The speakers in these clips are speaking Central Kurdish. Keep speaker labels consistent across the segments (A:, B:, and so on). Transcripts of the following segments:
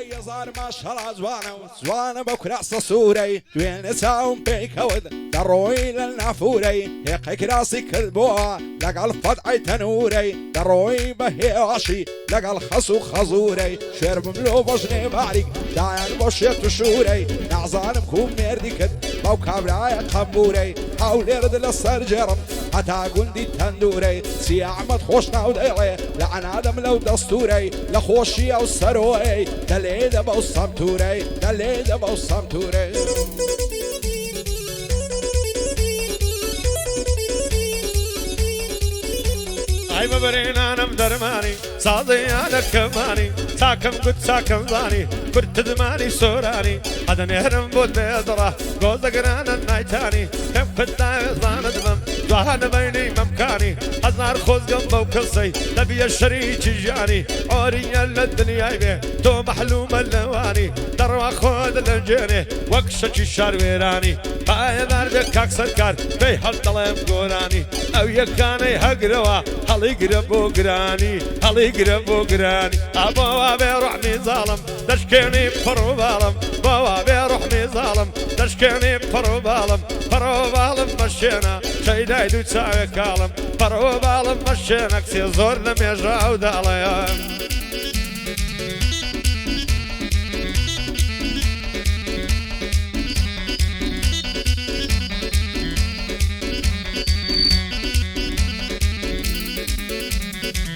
A: يزار ما شرع زوانه بكراس صوري دوين ساوم بيكود دروي للنافوري هيك راسي كلبوها لقى الفضعي تنوري دروي بهياشي لقى الخسو خزوري شرب ملو بجني بارك دايان بوشيت شوري نعزان بكون مردكت بو كابراي قبوري حاول يرد للسرجرم حتى قندي تندوري سياعمت خوشنا وديلي لعن آدم لو دستوري لخوشي او سروي دليد بو سمتوري دليد بو سمتوري
B: أي مبرينا أنا مدرماني صادي على كماني ساكم قد ساكم ضاني كرت دماني سوراني هذا نهرم بود بيضرة قوز قرانا النايتاني كم كنت عيزان دمم ظهر بيني ممكاني هزار خوز قنبه وكسي نبي الشريك جاني عوري الدنيا بيه تو محلوم اللواني دروا خود الجيني وكشتش الشارويراني هاي دار بك اكسر كار بي هالطلم قوراني او يكاني هقروا هل يقربو قراني هل يقربو قراني ابوا بيروح مي ظالم تشكيني فرو بالم بوا بيروح مي ظالم تشكيني فرو بالم مشينا شي دايدو تساوي كالم فرو بالم مشينا كسي زور لم يجعو داليام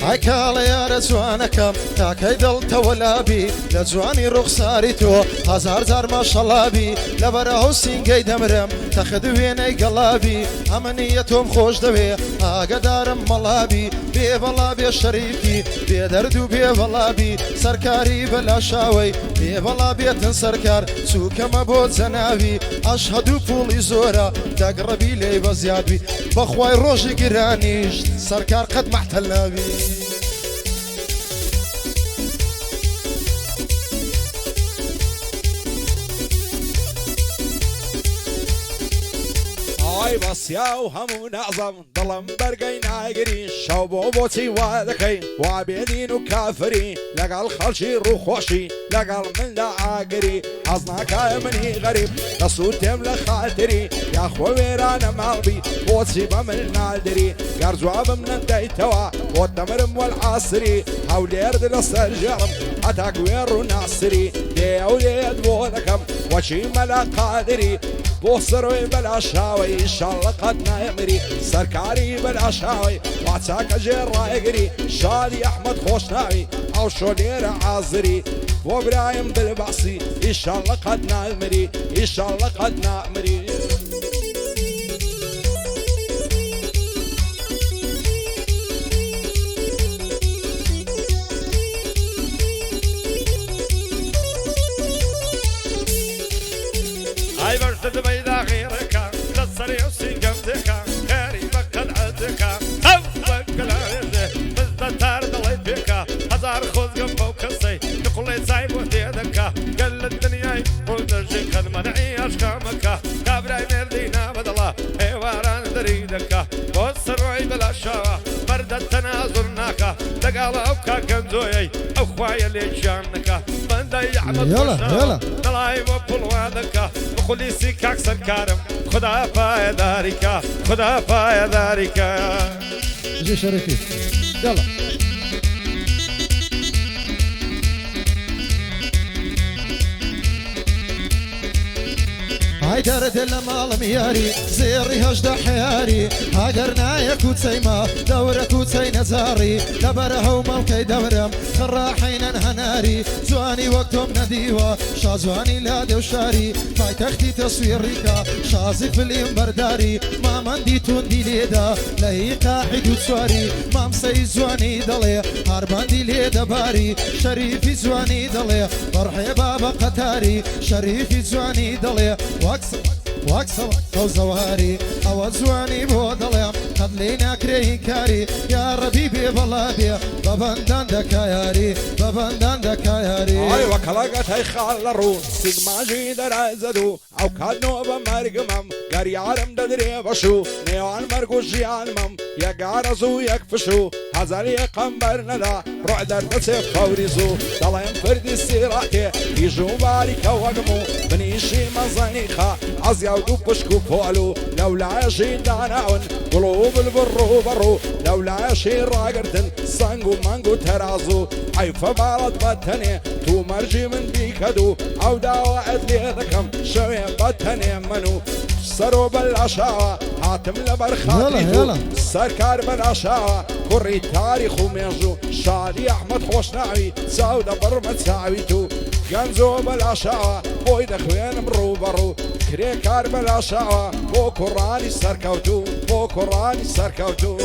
C: عكال يا رزوانكم تاكي دلت ولا بي لزواني رخصاري تو هزار زار ما شاء الله بي لبره سينجي دمرم تخدويني قلابي امنيتهم خوش دوي اقدارم ملابي بي بلا بي شريكي بي دردو بي بلا بي سركاري بلا شاوي بي بلا بيتن سركار سوكما بود زناوي اشهدو بولي زورا دقربي لي بزياد بي بخواي روشي قرانيش سركار قد محتلنا بي
A: هاي بس يا وهم نعظم ظلم برقي ناقري شوبو بوتي وذكي وعبيدين وكافري لقى الخلشي روح وحشي لقى من لا عاقري حظنا كامني غريب تصور تملا خاطري يا اخوة ويرانا مالبي بوتي بمن نادري قرزواب من الديتوا والتمرم والعصري حول يرد للسرجرم اتاك ويرو ناصري دي اوليد بوذكم وشي ملا قادري بوصروي بلا شاوي ان شاء الله قد نايمري سركاري بلا شاوي واتاك جير رايقري شادي احمد خوشناوي او شولير عازري وابراهيم بالبعصي ان شاء الله قد نايمري ان شاء الله قد نايمري
B: هاي برتد بيدا غيرك للصري وسيقم ذكا خيري بقد عدك او بقل عرده بزدتار دلي بيكا هزار خوز قنبو كسي نقول سايب وحديدك قل الدنيا ونجي خد منعي اشكامك كابراي مردينا بدلا ايواران دريدك والسروعي بلا شاوة برد التنازلناك دقال اوكا كنزوي او خوايا ليشانك من دي عمد
C: يلا
B: دلاي وبلوانك خلي سيكاك سركارم خدا پای داریکا خدا پای داریکا
C: جي شريفي يلا هاي درد المال مياري زيري هجد حياري هاجرنا يا كوتسيما دورة كوتسي نزاري دبره وموكي دورم خراحين هناري زواني وقتهم نديوة شازواني لا دوشاري باي تختي تصويريكا شازي في اليمبرداري ما مندي توندي ليدا لهي قاعد وتسواري ما مسي زواني دلي هارباندي ليدا باري شريفي زواني دلي فرحي بابا قتاري شريفي زواني دلي واكسر وزواري او زواني بودليم قد لينا كريه كاري يا ربي ببلابي ببندان دكاياري ببندان دكاياري
A: هاي وكلاقت هاي خالرون سيجما جي درازدو او كادنو بمرقمم قري عرم ددري بشو نيوان مرقوش جيانمم يا قارزو يكفشو هزاري قنبر ندا رعدر تسيف خوريزو دلايم فردي السيراتي تيجو باريكا وقمو بنيشي مزانيخا عزيا ودو بشكو فولو لولا شي داناون قلوب البرو برو لولا شي راقرتن سانجو مانجو ترازو عيفا بارد بطني تو مرجي من بيكدو او داوعد لي ذكم شوي بطني منو سرو بالعشاوة حاتم لبرخاتيتو سركار بالعشاوة كوري تاريخ وميجو شادي احمد خوشناوي ساودة برمت ساويتو گنزو بالعشاوة بوي دخوين برو برو كريكار بالعشاوة بو كوراني سركوتو بو كوراني سركوتو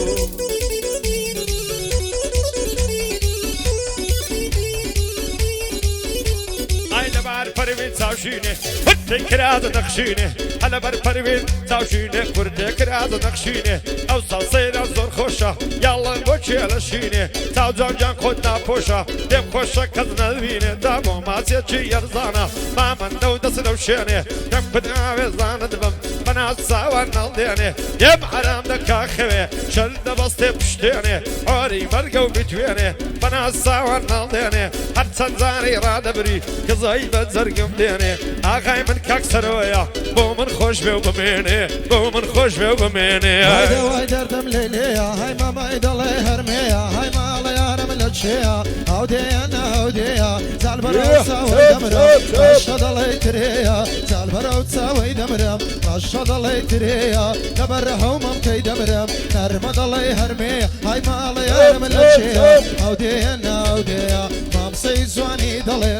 B: پروین تاوشینه فرد کراز نقشینه هلا بر پروین تاوشینه فرد کراز نقشینه او سالسینا زور خوشا یالا بوچی لشینه تاو جان جان خود نپوشا دم خوشا کز نبینه دامو ماسیه چی یرزانا ما من دو دست نوشینه دم بدناوی زاند بم بنا ساوان نالدینه یم حرام دکا خوی شل دبسته پشتینه عاری مرگو بتوینه بنا ساوان نالدینه هر چند را دبری کزای زرگم دینه آقای من کاک سرویا بو من خوش بیو بمینه بو من خوش بیو بمینه
C: هایده وای دردم لیلیا های مامای دلی هرمیا های مالا یارم لچیا او دیا زال براو ساوی دمرم رشا دلی تریا زال براو ساوی دمرم رشا دلی تریا نبر هومم کی دمرم نرم دلی هرمیا های مالا یارم لچیا او دیا مامسی زوانی دلی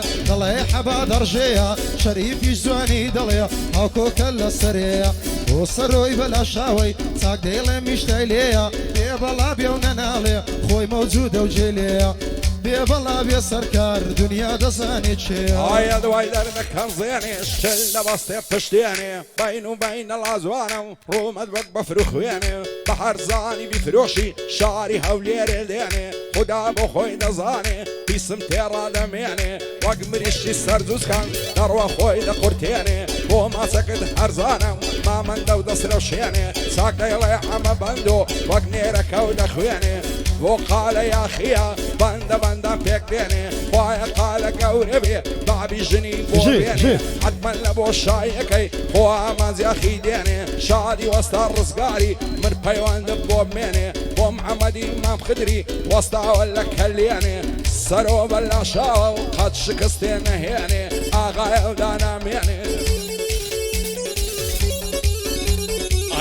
C: حبا درجيا شريفي جواني دليا هاكو كلا سريا وصروي بلا شاوي ساق ديلي مشتايليا بيبلا بيونا ناليا خوي موجودة وجيليا بيبلا بيا سركار دنيا دزاني تشيا
A: هاي دواي دردك هنزيني الشلة بسطي بشتيني بين وبين الازوانة رومد بك بفروخويني بحر زاني بفروشي شاري هوليري ديني خدا بخوي دزاني بيسم تيرا دميني وقمريشي سردوز كان دروى خوي دا قرتيني وما سكت هرزانة ما من دو دسروشيني ساق ديلي حما بندو وقنيرك ودا خويني وقال يا خيا بندا فيك ديني خويا قال قوربي بابي جني بوريني حتما لبو شايكي خويا مازي اخي ديني شادي وسط الرزقاري من بيوان دبو بميني ومحمدي امام خدري وسط ولا كلياني سرو بلا شاو قد شكستين هيني اغايا ودانا ميني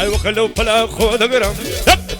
B: اي وخلو بلا خود قرم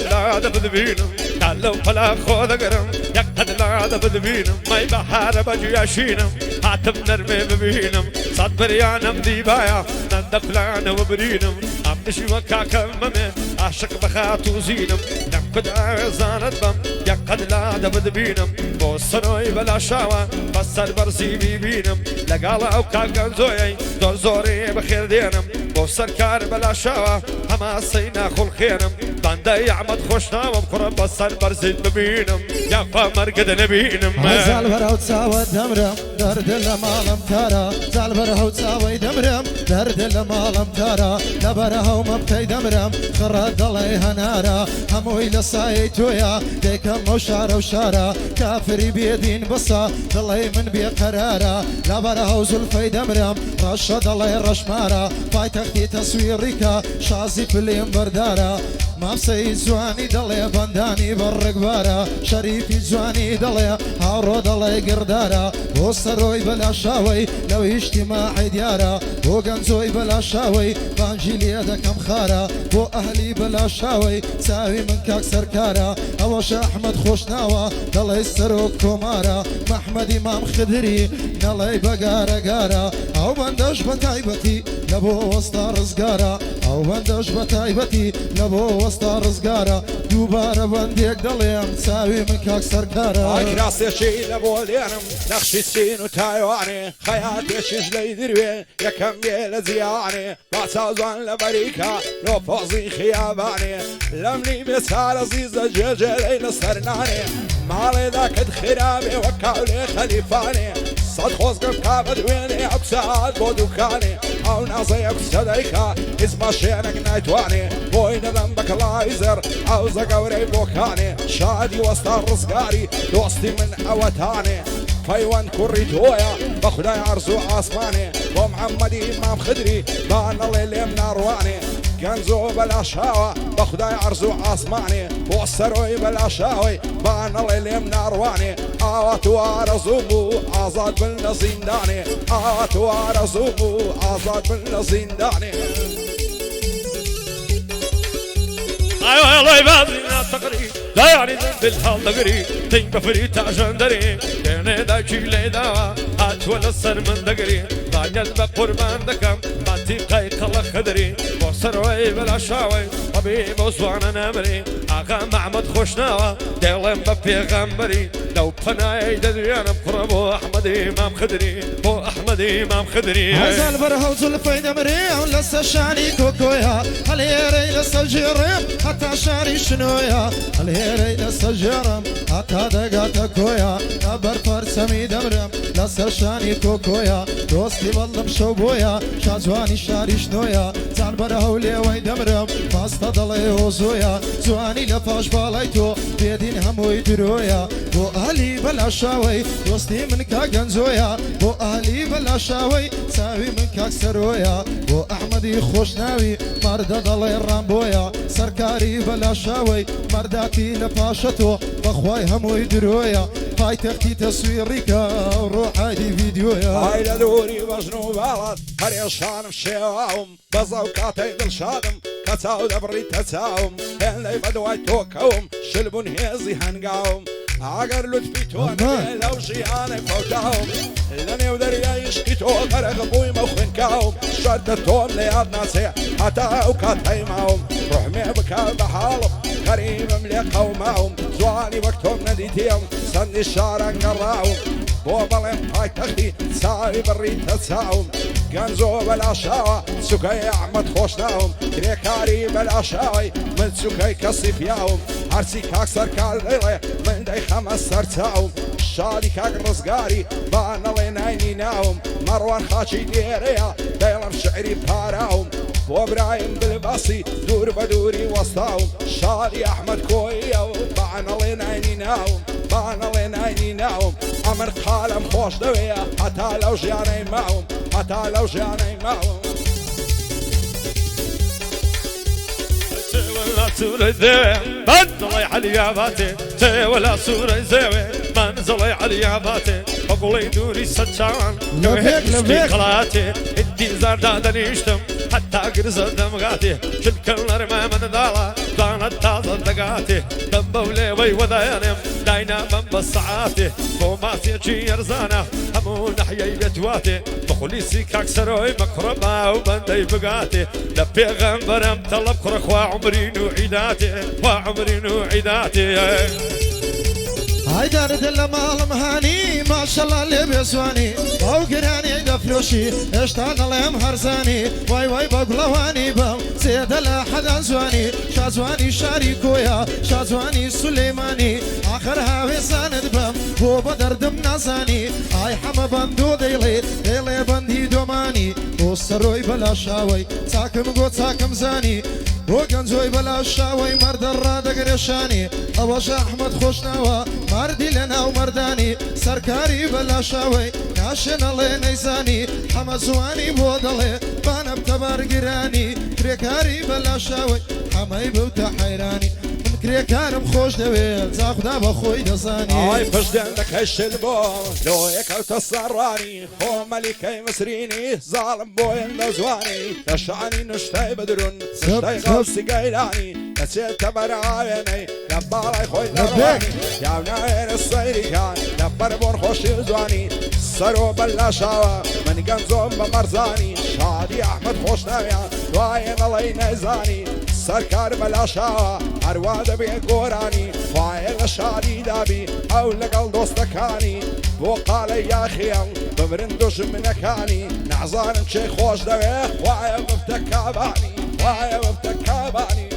B: لا دبد بينم تعالوا بلا خود قرم يقتد لا دبد بينم ما يبحر بجياشينم حاتم نرمي ببينم صد بريانم ديبايا ندخلان وبرينم امشي وكاكا ممن عاشق بخاتو زينم نقد عزانت بم يقتد لا دبد بينم بوصنوي بلا شاوة بسر برسي بيبينم لقال او كاكا زوي دور زوري بخير دينم بوصر كار بلا شاوة هما سينا خل خيرم باندا يعمد خوشنا ومقرب بسر برزين ببينم يا قمر قد نبينم
C: زال برا وتساوي دمرم درد لمالم ترى زال برا وتساوي دمرم درد لمالم ترى لبرا ومبتي دمرم خرد الله هنارا هموي لصايتويا ديكم وشارة وشارة كافري بيدين بصا ضلي من بقرارة لبرا وزلفي دمرم رشد الله رشمارة فايتختي تصويرك شازي في اليمبردارة مامسي زواني دلي بنداني بالرقبارة شريفي زواني دلي هارو دلي قردارة وصروي بلا شاوي لو اجتماعي ديارة وقنزوي بلا شاوي بانجيلي دكم خارة واهلي بلا شاوي ساوي من كاك سركارة اوش احمد خوشناوة دلي سروك كومارة محمد امام خدري نلي بقارة قارة او بندش بتايبتي لبو وسط رزقارة او بندش بتايبتي لبو وسط رزقارة دوبارة بنديك دليم ساوي من كاك سركارة
A: اكراسي شي لبو لينم نخشي السين وتايواني خياتي شجلي دروي يكم بيل زياني باسازوان لبريكا لو فوزي خياباني لمني بسال عزيزة جلجلي لسرناني مالي ذاك خرابي وكاولي خليفاني صد خوزقم كابد ويني ابساد بودوكاني او ناصيك صديكا اسم شينك نايتواني بوين ذنبك لايزر عاوز قوري بوكاني شادي وسط الرزقاري دوستي من اوتاني فيوان كوريتويا بخداي عرزو عاصماني ومحمدي امام خدري بان الله اللي من ارواني كنزو بلا شاوة بخداي عرزو عاصماني والسروي بلا شاوي بان الله اللي من ارواني اواتوار زومو ازاد بن زنداني اواتوار زومو ازاد بن زنداني
B: ايوه الله يبادري تقري لا يعني ذنب الحال دقري تنقى فريت عشان دري كان داكي ليدا هات ولا السر من دقري ضايل بقربان دكم باتي قايق الله خدري وصروي بلا شاوي طبيب وصوانا نمري اغا معمد خوشناوا ديلم ببيغمبري لو بفناي ددريانا بقربو احمد امام خدري بو احمد امام خدري
C: هذا البرهو زلفي دمري ولسه شاني كوكويا هاليري لسه الجريم حتى شاري شنويا هاليري لسه الجرم حتى دقات كويا نبر فرسمي دمرم لسه شاني كوكويا دوستي والله مشوبويا شازواني شاري شنويا زال برهو ليوي دمرم فاستا ضلي وزويا زواني لفاش بالايتو بيدين هموي درويا بو اهلي بلا شاوي دوستي من كاغن زويا بو اهلي بلا شاوي ساوي من كاك سرويا بو احمدي خوشناوي مرد ضلي الرامبويا سركاري بلا شاوي مرداتي لفاشتو بخواي هموي درويا باي تختي تصويريكا وروح هاي فيديويا
A: هاي لدوري وجنو بالد هريشان مشيواهم بزاو كاتي دلشادم كتاو دبري تتاوم اللي بدواي توكاوم شلبون هيزي هنقاوم عقر لطفي تواني لو جياني فوتاوم لاني ودريا يشكيتو غرق بوي موخنكاوم شدتهم لياد ناسي حتى اوكاتي معهم روح ميبكا بحالف غريب مليقاو معهم زواني وقتهم نديتيهم سندي الشارع نقراهم بوبلين هاي تخدي ساوي بري تساوم كنزو بلا شاوة سكي احمد خوشناهم كريكاري بلا شاوي من سكي كصيف ياهم عرسي كاكسر كالليلة من داي خمس سرتاهم شادي كاك رزقاري بان لين عيني ناهم مروان خاشي ديريا دايلم شعري باراهم وابراهيم بالباصي دور بدوري وسطاهم شادي احمد كويا وبان لين عيني ناهم بان لين عيني ناهم امر قالم خوش دويا حتى لو جاني معهم حتى لو جاني معهم
B: ولا سورة زاوية منزلي على ياباتي تي ولا سورة زاوية منزلي على ياباتي أقولي دوري ستشان
C: لبيك لبيك
B: قلاتي انتي زردادني اشتم حتى قرزة دمغاتي شل كلر ما من دالا كانت تازة دقاتي دمبولي وي وذيانم داينا من بصعاتي فوماتي جي يرزانا همو نحيي بيتواتي بخولي سيكاك سروي مكرمة وبندي بقاتي لبي غنبرم طلب كرخوا عمري نوعيداتي وعمري نوعيداتي
C: هاي دار دل مال مهاني ما شاء الله اللي بيسواني او قراني دفلوشي اشتاق الله مهرزاني واي واي بقلواني بام سيد الاحد انزواني شازواني شاريكويا شازواني سليماني اخرها وساند بام هو بدردم نازاني هاي حما بندو ديلي ديلي بندي دوماني وسروي بلا شاوي تاكم قو تاكم زاني وكنزوي بلا شاوي مرد الرادق رشاني أبوش أحمد خوشناوا مردي لنا ومرداني سركاري بلا شاوي ناشن الله نيزاني حمزواني بودلي بانا بتبار قراني كريكاري بلا شاوي حماي بوتا حيراني كريكارم خوش دويل تاخدا بخوي دزاني
A: هاي فجدان لك هالشلبون لو يكو تصراني خو ملكي مسريني ظالم بوين لزواني تشعني نشتاي بدرون نشتاي غوصي قيلاني نسيت برايني يبالي خوي درواني يا وناير الصيري كان يبربون خوش يزواني سرو بلا شاوة من قنزوم بمرزاني شادي احمد خوش نويان دواين الله ينزاني سركار بلا شاوة هرواد بيقوراني فايل شادي دابي او لقل دوستكاني وقال يا خيام بمرندوش منكاني نعزان شي خوش دويخ وايا بفتكاباني وايا بفتكاباني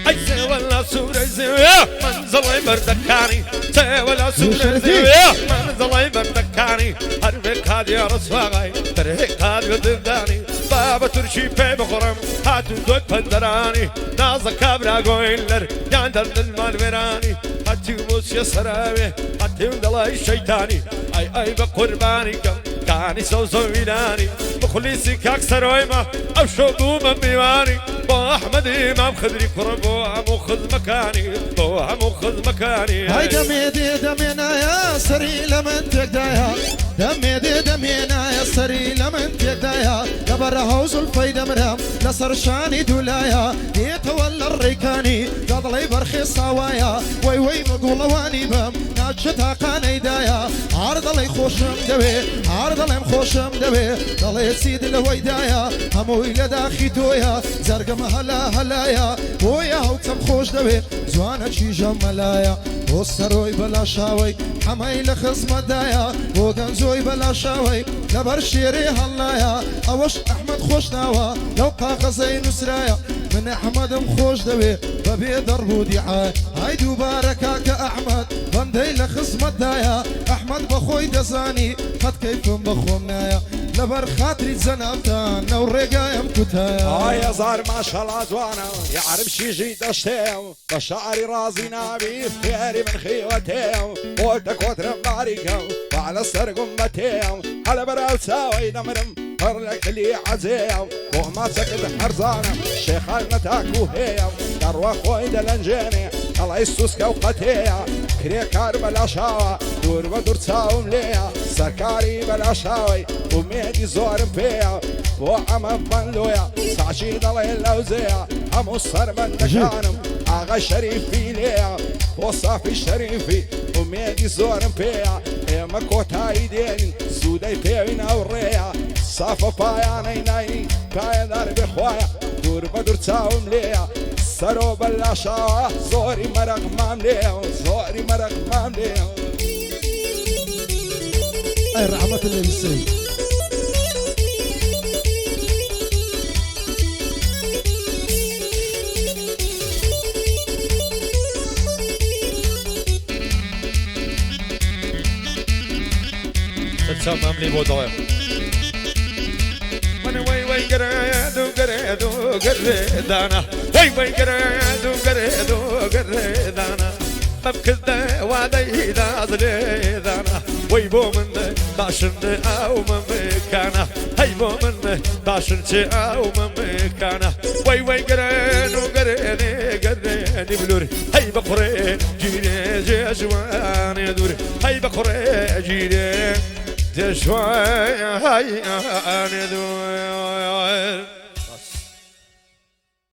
B: أجزي ولا سورة زاوية منزلي بردكاني تي ولا سورة زاوية منزلي بردكاني هربك هاد يا رسواغي ترهيك هاد يدداني بابا ترشي في بخرم هاتو دوك فندراني نازا كابرا قويلر ياندر للمال وراني هاتو موسي شي سراوي قتم دلاي الشيطاني اي بقرباني كاني سوسو ويلاني مخلصي كاكسر ويما او شوقو مميواني بو احمد امام خذري قربو مخذ مكاني بو مخذ مكاني
C: هاي دمي دي دمينا يا سري لمن تقدايا دمي دي دمينا يا سري لمن تقدايا لبر هوز الفايدة مرام لصر شاني دولايا يتولى الريكاني قضلي برخي صوايا وي وي مقول واني بم ناجتها قاني دايا عرض لي خوشم دوي عرض لي مخوشم دوي ضلي سيد الويدايا هموي لداخي تويا زرقم هلا هلايا ويا وتم خوش دوي زوانا شي جملايا وسروي بلا شاوي حماي لخصم دايا وكنزوي بلا شاوي لبر شيري هلايا اوش احمد خوش ناوا لو قاقزي نسرايا من احمد مخوش دوي ببي ضربو دعاي هاي دوباركا كاحمد بندي لخصم دايا احمد بخوي دزاني قد كيف بخومنايا لبر خاطري زنابتان نو رقا يمكتايا
A: يا زار ما شاء الله زوانا يعرف شي جيد اشتاو بشعري رازي نابي ثيري من خيوتاو قلتك وترم باريكاو وعلى السرق امتاو على براو ساوي نمرم فرلك اللي عزيو وما سكت حرزانا الشيخ المتاكو هيو دروة خوي دلنجاني الله يسوسكا وقتيا كريكار بلا شاوى دور بدور تساوم ليا سركاري بلا شاوي وميدي زور بيا وعما بنلويا سعشي ضلي اللوزيا همو الصربن دكانم اغا شريفي ليا وصافي الشريفي وميدي زور بيا اما كوتاي دين سوداي بيوين اوريا صافا باياني نايني بايا دار بخوايا دور بدور تساوم ليا سرو بلا شاوى زوري مرق مامليو زوري مرق مامليو
C: اي رحمة الله بالسيد
B: تسمم لي بودوير وي وي قريدو قريدو قريدانا وي وي قريدو قريدو قريدانا مبكذ وعدي ذا زليدانا وي بو من داشن او من مكانا هاي بو من داشن او من مكانا وي وي قريدو قريدي قريدي بلوري هاي بقري جيني جيشوان يدوري هاي بقري جيني جيشوان هاي انا دور